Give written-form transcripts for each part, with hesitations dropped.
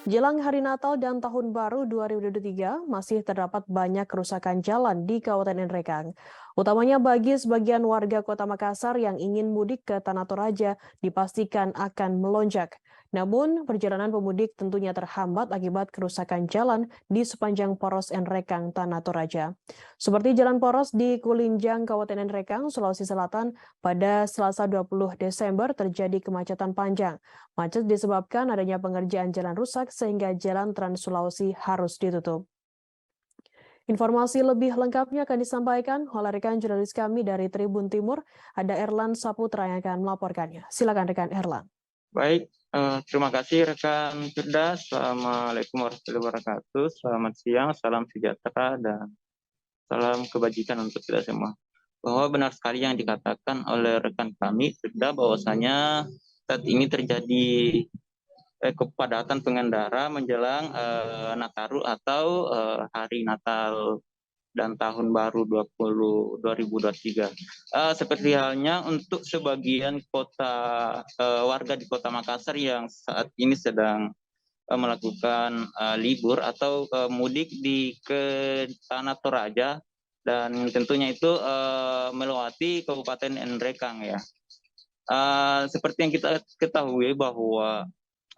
Jelang Hari Natal dan Tahun Baru 2023, masih terdapat banyak kerusakan jalan di Kabupaten Nrekang. Utamanya bagi sebagian warga Kota Makassar yang ingin mudik ke Tanah Toraja dipastikan akan melonjak. Namun, perjalanan pemudik tentunya terhambat akibat kerusakan jalan di sepanjang poros Nrekang Tanah Toraja. Seperti jalan poros di Kulinjang, Kabupaten Nrekang, Sulawesi Selatan, pada Selasa 20 Desember terjadi kemacetan panjang. Macet disebabkan adanya pengerjaan jalan rusak sehingga jalan Trans Sulawesi harus ditutup. Informasi lebih lengkapnya akan disampaikan oleh rekan jurnalis kami dari Tribun Timur, ada Erlan Saputra yang akan melaporkannya. Silakan rekan Erlan. Baik, terima kasih rekan Firdas. Assalamualaikum warahmatullahi wabarakatuh. Selamat siang, salam sejahtera dan salam kebajikan untuk kita semua. Bahwa benar sekali yang dikatakan oleh rekan kami, Firda, bahwasanya saat ini terjadi kepadatan pengendara menjelang Nataru atau hari Natal dan Tahun Baru 2023. Seperti halnya untuk sebagian warga di Kota Makassar yang saat ini sedang melakukan libur atau mudik ke Tanah Toraja, dan tentunya itu melewati Kabupaten Nrekang ya. Seperti yang kita ketahui bahwa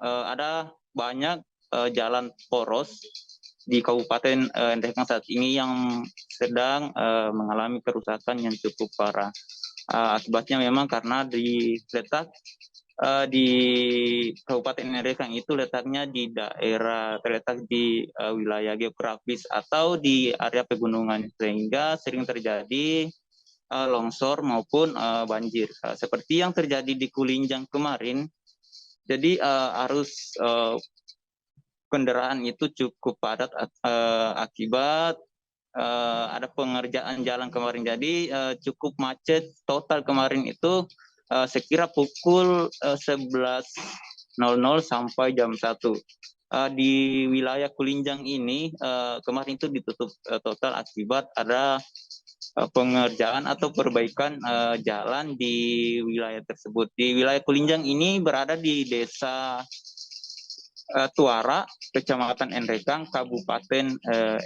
ada banyak jalan poros di Kabupaten Nrekang saat ini yang sedang mengalami kerusakan yang cukup parah. Akibatnya memang karena di Kabupaten Nrekang itu letaknya di terletak di wilayah geografis atau di area pegunungan, sehingga sering terjadi longsor maupun banjir. Seperti yang terjadi di Kulinjang kemarin, jadi arus kendaraan itu cukup padat akibat ada pengerjaan jalan kemarin. Jadi cukup macet total kemarin itu sekira pukul 11.00 sampai jam 1. Di wilayah Kulinjang ini kemarin itu ditutup total akibat ada pengerjaan atau perbaikan jalan di wilayah tersebut. Di wilayah Kulinjang ini berada di desa Tuara, Kecamatan Nrekang, Kabupaten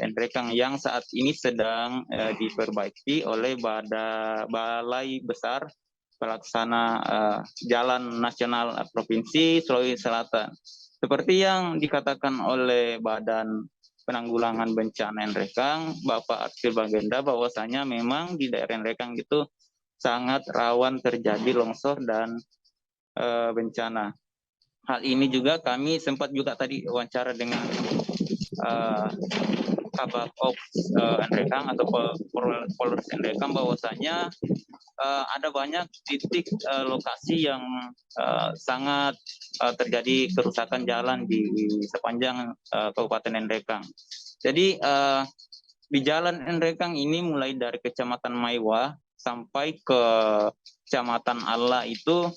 Nrekang, yang saat ini sedang diperbaiki oleh Balai Besar Pelaksana Jalan Nasional Provinsi Sulawesi Selatan. Seperti yang dikatakan oleh Badan Penanggulangan Bencana Nrekang, Bapak Arsil Bagenda, bahwasanya memang di daerah Nrekang itu sangat rawan terjadi longsor dan bencana. Hal ini juga kami sempat juga tadi wawancara dengan Kabak Ops Nrekang atau Polres Nrekang, bahwasanya ada banyak titik lokasi yang sangat terjadi kerusakan jalan di sepanjang Kabupaten Nrekang. Jadi di Jalan Nrekang ini mulai dari Kecamatan Maiwa sampai ke Kecamatan Allah itu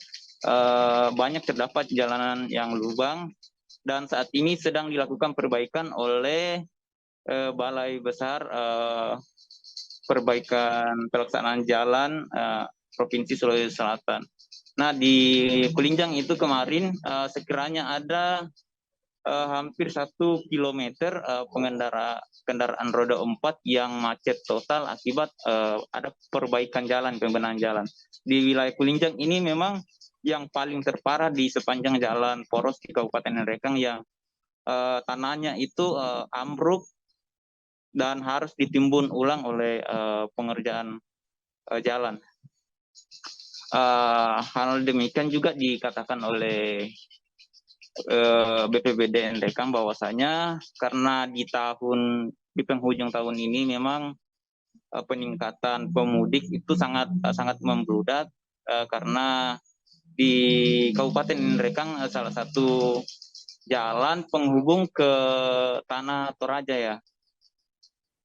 banyak terdapat jalanan yang lubang, dan saat ini sedang dilakukan perbaikan oleh Balai Besar Perbaikan Pelaksanaan Jalan Provinsi Sulawesi Selatan. Nah, di Kulinjang itu kemarin sekiranya ada hampir 1 kilometer kendaraan roda 4 yang macet total akibat ada perbaikan jalan, pembenahan jalan. Di wilayah Kulinjang ini memang yang paling terparah di sepanjang jalan poros di Kabupaten Nrekang, yang tanahnya itu ambruk dan harus ditimbun ulang oleh pengerjaan jalan. Hal demikian juga dikatakan oleh BPBD Nrekang, bahwasanya karena di penghujung tahun ini memang peningkatan pemudik itu sangat membludak, karena di Kabupaten Nrekang salah satu jalan penghubung ke Tanah Toraja ya.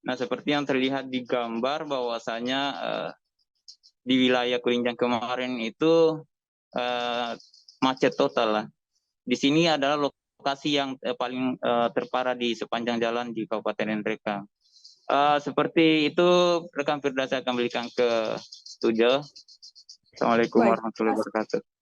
Nah, seperti yang terlihat di gambar, bahwasanya di wilayah Kulinjang kemarin itu macet total lah. Di sini adalah lokasi yang paling terparah di sepanjang jalan di Kabupaten Nrekang. Seperti itu, rekan Firda, saya akan berikan ke studio. Assalamualaikum Baik, warahmatullahi wabarakatuh.